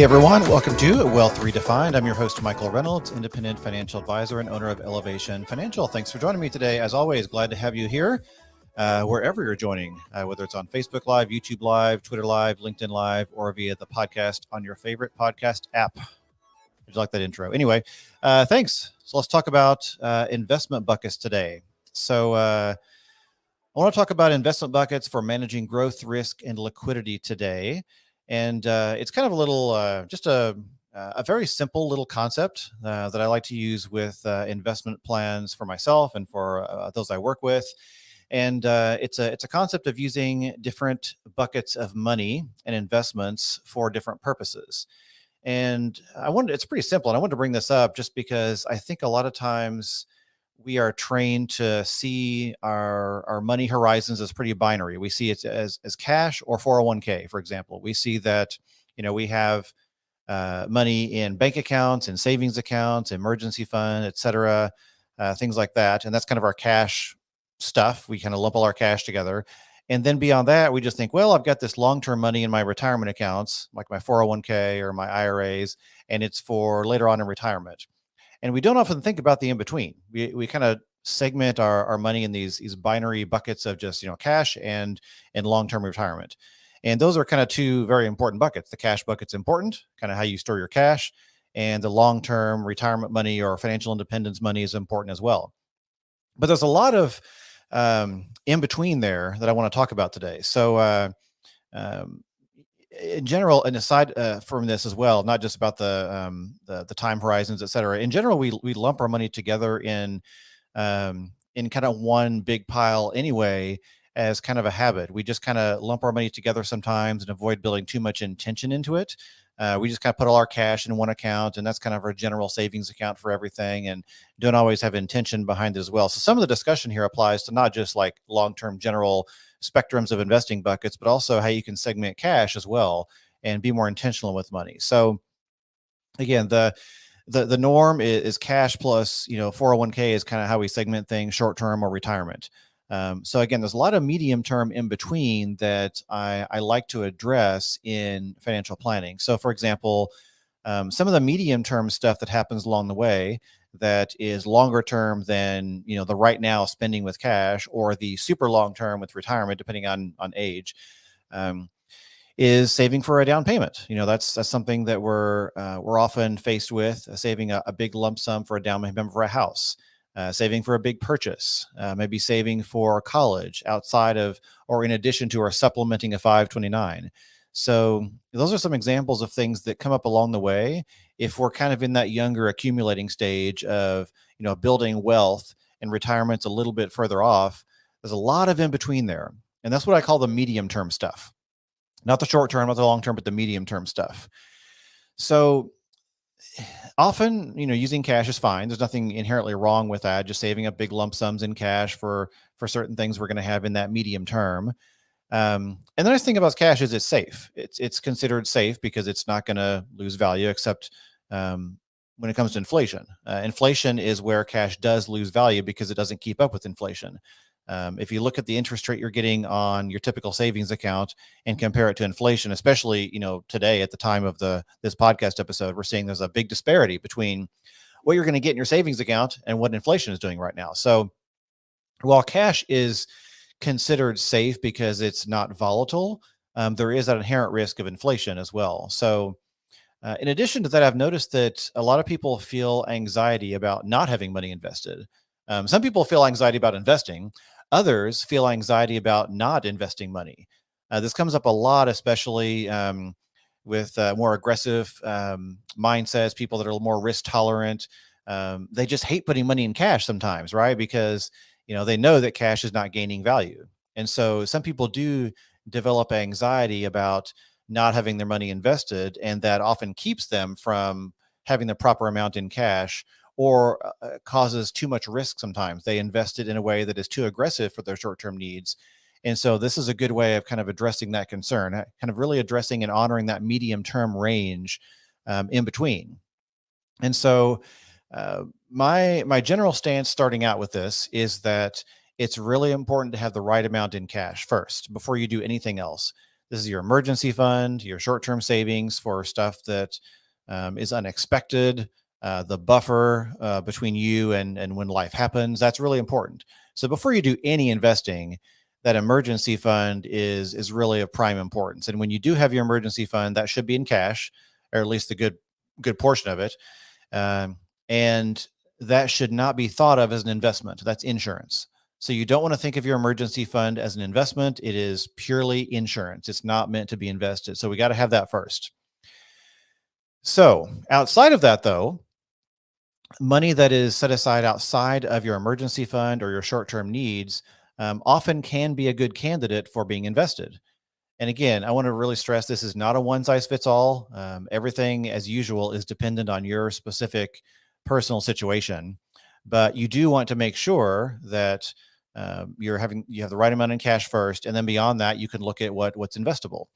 everyone. Welcome to Wealth Redefined. I'm your host, Michael Reynolds, independent financial advisor and owner of Elevation Financial. Thanks for joining me today. As always, glad to have you here wherever you're joining, whether it's on Facebook Live, YouTube Live, Twitter Live, LinkedIn Live, or via the podcast on your favorite podcast app. Did you like that intro? Anyway, thanks. So let's talk about investment buckets today. So I want to talk about investment buckets for managing growth, risk, and liquidity today. And it's kind of a little, just a very simple little concept that I like to use with investment plans for myself and for those I work with. And it's a concept of using different buckets of money and investments for different purposes. And it's pretty simple. And I wanted to bring this up just because I think a lot of times we are trained to see our money horizons as pretty binary. We see it as cash or 401k, for example. We see that, we have money in bank accounts and savings accounts, emergency fund, et cetera, things like that. And that's kind of our cash stuff. We kind of lump all our cash together. And then beyond that, we just think, well, I've got this long-term money in my retirement accounts, like my 401k or my IRAs, and it's for later on in retirement. And we don't often think about the in-between. We kind of segment our money in these binary buckets of just, cash and long-term retirement. And those are kind of two very important buckets. The cash bucket's important, kind of how you store your cash, and the long-term retirement money or financial independence money is important as well. But there's a lot of in between there that I want to talk about today. So in general, and aside from this as well, not just about the time horizons, et cetera. In general, we lump our money together in kind of one big pile anyway, as kind of a habit. We just kind of lump our money together sometimes and avoid building too much intention into it. We just kind of put all our cash in one account, and that's kind of our general savings account for everything, and don't always have intention behind it as well. So some of the discussion here applies to not just like long-term general spectrums of investing buckets, but also how you can segment cash as well and be more intentional with money. So again, the norm is cash plus, 401k is kind of how we segment things, short-term or retirement. So again, there's a lot of medium term in between that I like to address in financial planning. So for example, some of the medium term stuff that happens along the way that is longer term than, the right now spending with cash, or the super long term with retirement, depending on age, is saving for a down payment. That's something that we're often faced with, saving a big lump sum for a down payment for a house. Saving for a big purchase, maybe saving for college outside of or in addition to or supplementing a 529. So those are some examples of things that come up along the way. If we're kind of in that younger accumulating stage of, building wealth, and retirement's a little bit further off, there's a lot of in between there. And that's what I call the medium term stuff. Not the short term, not the long term, but the medium term stuff. So often, using cash is fine. There's nothing inherently wrong with that. Just saving up big lump sums in cash for certain things we're going to have in that medium term. And the nice thing about cash is it's safe. It's considered safe because it's not going to lose value, except when it comes to inflation. Inflation is where cash does lose value because it doesn't keep up with inflation. If you look at the interest rate you're getting on your typical savings account and compare it to inflation, especially, today at the time of this podcast episode, we're seeing there's a big disparity between what you're going to get in your savings account and what inflation is doing right now. So while cash is considered safe because it's not volatile, there is that inherent risk of inflation as well. So in addition to that, I've noticed that a lot of people feel anxiety about not having money invested. Some people feel anxiety about investing. Others feel anxiety about not investing money. This comes up a lot, especially with more aggressive mindsets, people that are more risk tolerant. They just hate putting money in cash sometimes, right? Because, they know that cash is not gaining value. And so some people do develop anxiety about not having their money invested, and that often keeps them from having the proper amount in cash, or causes too much risk sometimes. They invest it in a way that is too aggressive for their short-term needs. And so this is a good way of kind of addressing that concern, kind of really addressing and honoring that medium-term range in between. And so my general stance starting out with this is that it's really important to have the right amount in cash first before you do anything else. This is your emergency fund, your short-term savings for stuff that is unexpected, the buffer between you and when life happens. That's really important. So before you do any investing, that emergency fund is really of prime importance. And when you do have your emergency fund, that should be in cash, or at least a good portion of it. Um, and that should not be thought of as an investment. That's insurance. So you don't want to think of your emergency fund as an investment. It is purely insurance. It's not meant to be invested. So we got to have that first. So outside of that, though, money that is set aside outside of your emergency fund or your short-term needs often can be a good candidate for being invested. And again, I want to really stress this is not a one size fits all. Everything, as usual, is dependent on your specific personal situation. But you do want to make sure that you have the right amount in cash first, and then beyond that, you can look at what's investable.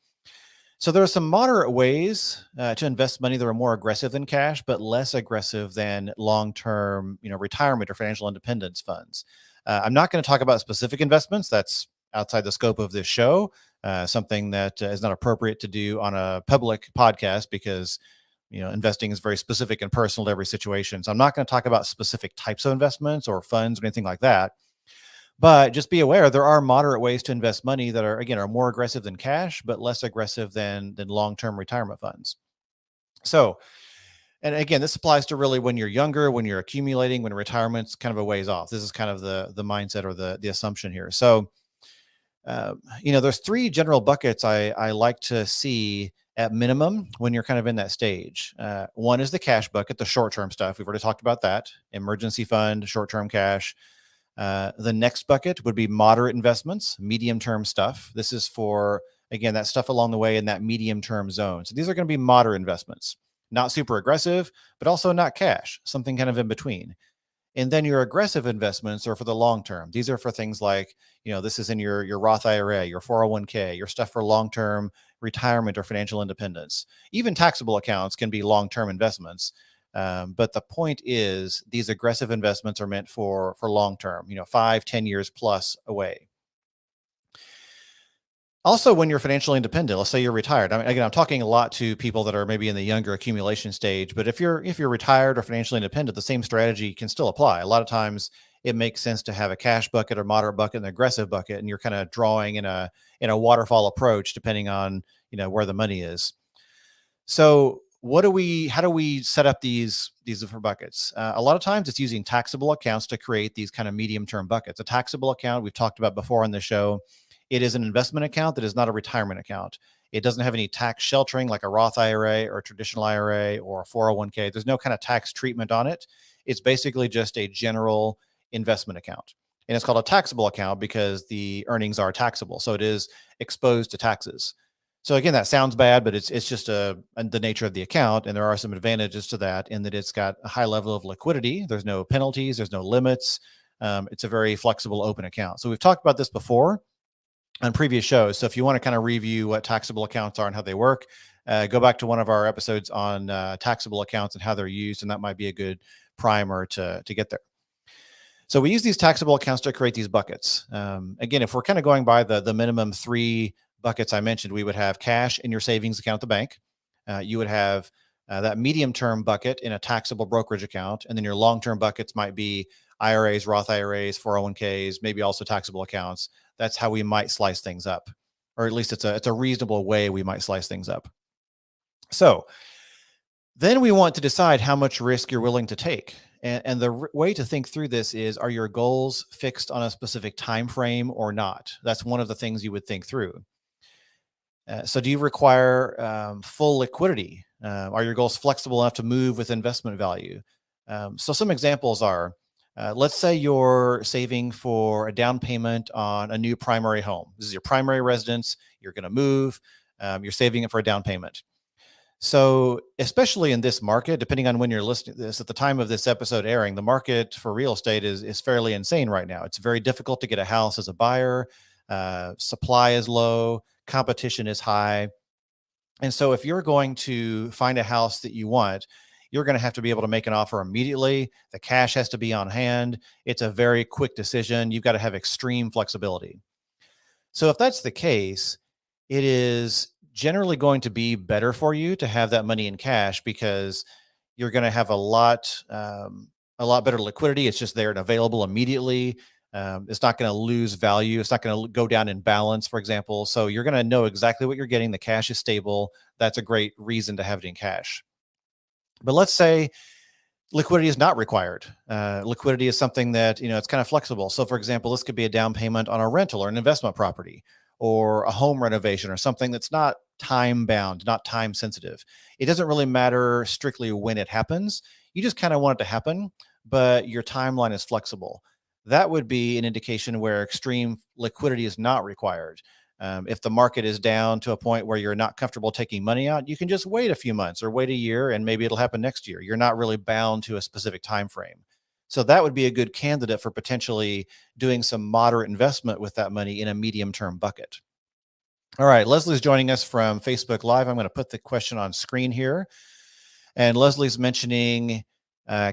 So there are some moderate ways to invest money that are more aggressive than cash, but less aggressive than long-term, retirement or financial independence funds. I'm not going to talk about specific investments. That's outside the scope of this show. Something that is not appropriate to do on a public podcast because investing is very specific and personal to every situation. So I'm not going to talk about specific types of investments or funds or anything like that. But just be aware there are moderate ways to invest money that are more aggressive than cash, but less aggressive than long-term retirement funds. So, and again, this applies to really when you're younger, when you're accumulating, when retirement's kind of a ways off. This is kind of the mindset or the assumption here. So, there's three general buckets I like to see at minimum when you're kind of in that stage. One is the cash bucket, the short-term stuff. We've already talked about that. Emergency fund, short-term cash. The next bucket would be moderate investments, medium-term stuff. This is for, again, that stuff along the way in that medium-term zone. So these are going to be moderate investments, not super aggressive, but also not cash, something kind of in between. And then your aggressive investments are for the long term. These are for things like, this is in your Roth IRA, your 401k, your stuff for long-term retirement or financial independence. Even taxable accounts can be long-term investments. But the point is these aggressive investments are meant for long-term, 5, 10 years plus away. Also, when you're financially independent, let's say you're retired. I mean, again, I'm talking a lot to people that are maybe in the younger accumulation stage, but if you're retired or financially independent, the same strategy can still apply. A lot of times it makes sense to have a cash bucket, a moderate bucket, and an aggressive bucket, and you're kind of drawing in a waterfall approach depending on, where the money is. So how do we set up these different buckets? A lot of times it's using taxable accounts to create these kind of medium-term buckets. A taxable account we've talked about before on the show. It is an investment account that is not a retirement account. It doesn't have any tax sheltering like a Roth IRA or a traditional IRA or a 401k. There's no kind of tax treatment on it. It's basically just a general investment account. And it's called a taxable account because the earnings are taxable. So it is exposed to taxes. So again, that sounds bad, but it's just the nature of the account. And there are some advantages to that in that it's got a high level of liquidity. There's no penalties. There's no limits. It's a very flexible open account. So we've talked about this before on previous shows. So if you want to kind of review what taxable accounts are and how they work, go back to one of our episodes on taxable accounts and how they're used. And that might be a good primer to get there. So we use these taxable accounts to create these buckets. Again, if we're kind of going by the minimum three buckets I mentioned, we would have cash in your savings account at the bank. You would have that medium-term bucket in a taxable brokerage account. And then your long-term buckets might be IRAs, Roth IRAs, 401ks, maybe also taxable accounts. That's how we might slice things up, or at least it's a reasonable way we might slice things up. So then we want to decide how much risk you're willing to take. And the way to think through this is, are your goals fixed on a specific time frame or not? That's one of the things you would think through. So do you require full liquidity? Are your goals flexible enough to move with investment value? So some examples are, let's say you're saving for a down payment on a new primary home. This is your primary residence. You're going to move. You're saving it for a down payment. So especially in this market, depending on when you're listening to this, at the time of this episode airing, the market for real estate is fairly insane right now. It's very difficult to get a house as a buyer. Supply is low. Competition is high. And so if you're going to find a house that you want, you're going to have to be able to make an offer immediately. The cash has to be on hand. It's a very quick decision. You've got to have extreme flexibility. So if that's the case, it is generally going to be better for you to have that money in cash because you're going to have a lot better liquidity. It's just there and available immediately. It's not going to lose value. It's not going to go down in balance, for example. So you're going to know exactly what you're getting. The cash is stable. That's a great reason to have it in cash. But let's say liquidity is not required. Liquidity is something that, it's kind of flexible. So for example, this could be a down payment on a rental or an investment property or a home renovation or something that's not time bound, not time sensitive. It doesn't really matter strictly when it happens. You just kind of want it to happen, but your timeline is flexible. That would be an indication where extreme liquidity is not required. If the market is down to a point where you're not comfortable taking money out, you can just wait a few months or wait a year, and maybe it'll happen next year. You're not really bound to a specific time frame. So that would be a good candidate for potentially doing some moderate investment with that money in a medium term bucket. All right, Leslie's joining us from Facebook Live. I'm going to put the question on screen here. And Leslie's mentioning,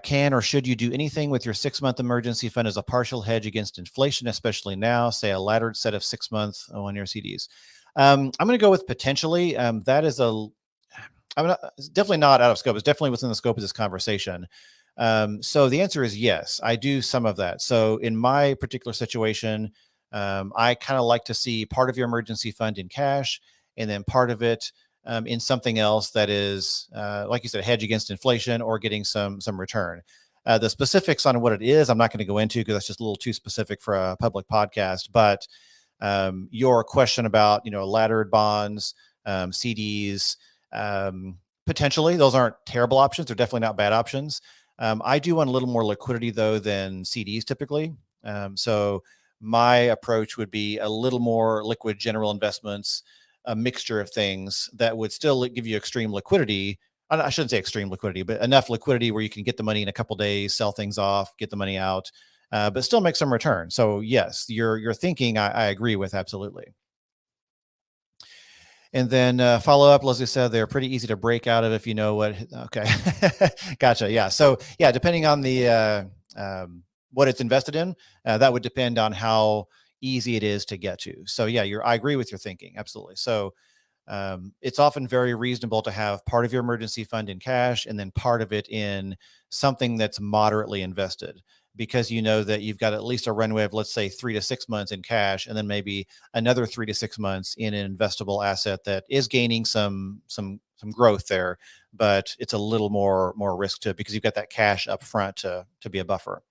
can or should you do anything with your 6-month emergency fund as a partial hedge against inflation, especially now, say a laddered set of 6-month 1-year CDs? I'm going to go with potentially. That is it's definitely not out of scope. It's definitely within the scope of this conversation. So the answer is yes, I do some of that. So in my particular situation, I kind of like to see part of your emergency fund in cash and then part of it in something else that is, like you said, hedge against inflation or getting some return. The specifics on what it is, I'm not going to go into because that's just a little too specific for a public podcast. But your question about laddered bonds, CDs, potentially those aren't terrible options. They're definitely not bad options. I do want a little more liquidity though than CDs typically. So my approach would be a little more liquid general investments, a mixture of things that would still give you extreme liquidity. I shouldn't say extreme liquidity, but enough liquidity where you can get the money in a couple days, sell things off, get the money out, but still make some return. So yes, your thinking, I agree with absolutely. And then follow up, Leslie said they're pretty easy to break out of if you know what. Okay, gotcha. Yeah. So yeah, depending on the what it's invested in, that would depend on how easy it is to get to. So yeah, I agree with your thinking. Absolutely. So it's often very reasonable to have part of your emergency fund in cash and then part of it in something that's moderately invested, because you know that you've got at least a runway of, let's say, 3 to 6 months in cash and then maybe another 3 to 6 months in an investable asset that is gaining some growth there, but it's a little more risk to it because you've got that cash up front to be a buffer.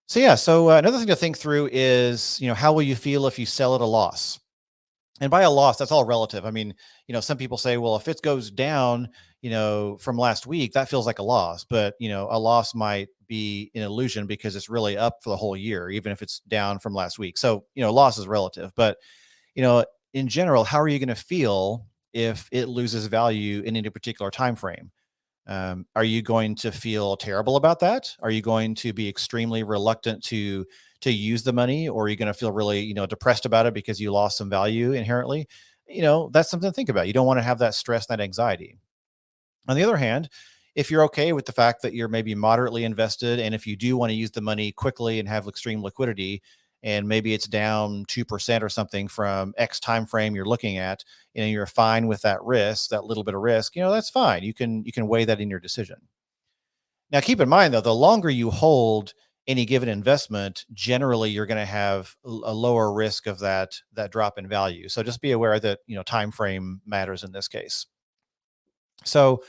So yeah, so another thing to think through is, how will you feel if you sell at a loss? And by a loss, that's all relative. I mean, some people say, well, if it goes down, from last week, that feels like a loss. But, a loss might be an illusion because it's really up for the whole year, even if it's down from last week. So, loss is relative. But, in general, how are you going to feel if it loses value in any particular time frame? Are you going to feel terrible about that? Are you going to be extremely reluctant to use the money, or are you going to feel really depressed about it because you lost some value inherently? That's something to think about. You don't want to have that stress, that anxiety. On the other hand, if you're okay with the fact that you're maybe moderately invested, and if you do want to use the money quickly and have extreme liquidity, and maybe it's down 2% or something from X time frame you're looking at, you're fine with that risk, that little bit of risk, that's fine. You can weigh that in your decision. Now, keep in mind though, the longer you hold any given investment, generally you're going to have a lower risk of that drop in value. So just be aware that time frame matters in this case. So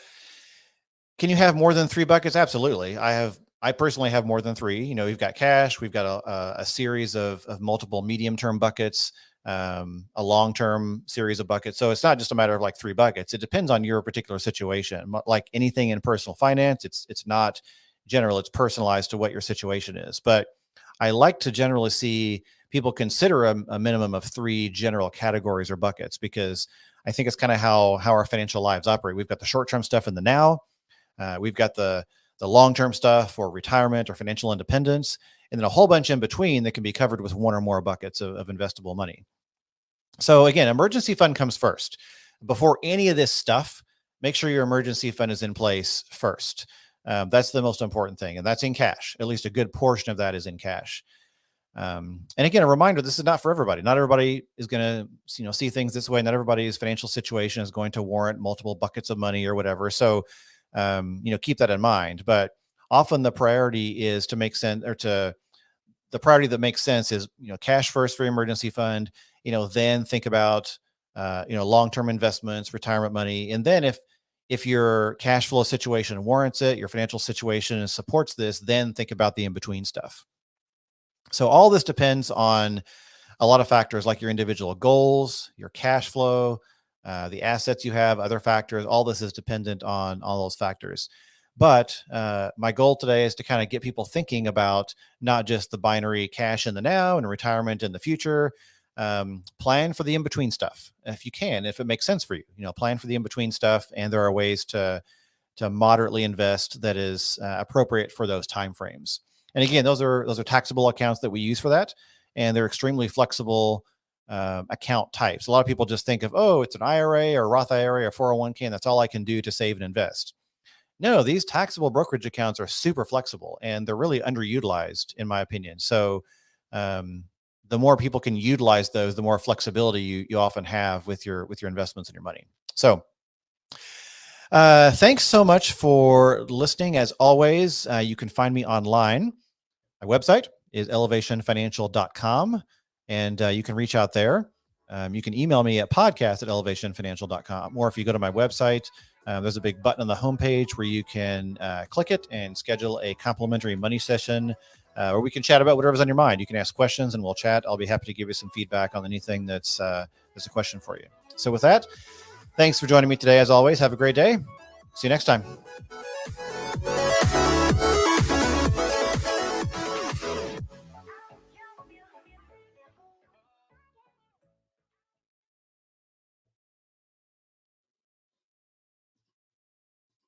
can you have more than 3 buckets? Absolutely. I personally have more than 3. We've got cash, we've got a series of multiple medium-term buckets, a long-term series of buckets. So it's not just a matter of like 3 buckets. It depends on your particular situation. Like anything in personal finance, it's not general, it's personalized to what your situation is. But I like to generally see people consider a minimum of 3 general categories or buckets, because I think it's kind of how our financial lives operate. We've got the short-term stuff in the now. We've got the long-term stuff for retirement or financial independence, and then a whole bunch in between that can be covered with 1 or more buckets of investable money. So again, emergency fund comes first. Before any of this stuff, make sure your emergency fund is in place first. That's the most important thing, and that's in cash. At least a good portion of that is in cash. And again, a reminder, this is not for everybody. Not everybody is going to, see things this way. Not everybody's financial situation is going to warrant multiple buckets of money or whatever. So, keep that in mind. But often the priority is to make sense, or the priority that makes sense is, cash first for emergency fund, then think about, long-term investments, retirement money. And then if your cash flow situation warrants it, your financial situation supports this, then think about the in-between stuff. So all this depends on a lot of factors like your individual goals, your cash flow, the assets you have, other factors. All this is dependent on all those factors. But my goal today is to kind of get people thinking about not just the binary cash in the now and retirement in the future. Plan for the in-between stuff if you can, if it makes sense for you. Plan for the in-between stuff, and there are ways to moderately invest that is appropriate for those timeframes. And again, those are taxable accounts that we use for that, and they're extremely flexible account types. A lot of people just think of, oh, it's an IRA or Roth IRA or 401k, and that's all I can do to save and invest. No, these taxable brokerage accounts are super flexible, and they're really underutilized, in my opinion. So the more people can utilize those, the more flexibility you often have with your investments and your money. So thanks so much for listening. As always, you can find me online. My website is elevationfinancial.com, and you can reach out there. You can email me at podcast@elevationfinancial.com, or if you go to my website, there's a big button on the homepage where you can click it and schedule a complimentary money session, or we can chat about whatever's on your mind. You can ask questions and we'll chat. I'll be happy to give you some feedback on anything that's a question for you. So with that, thanks for joining me today. As always, have a great day. See you next time.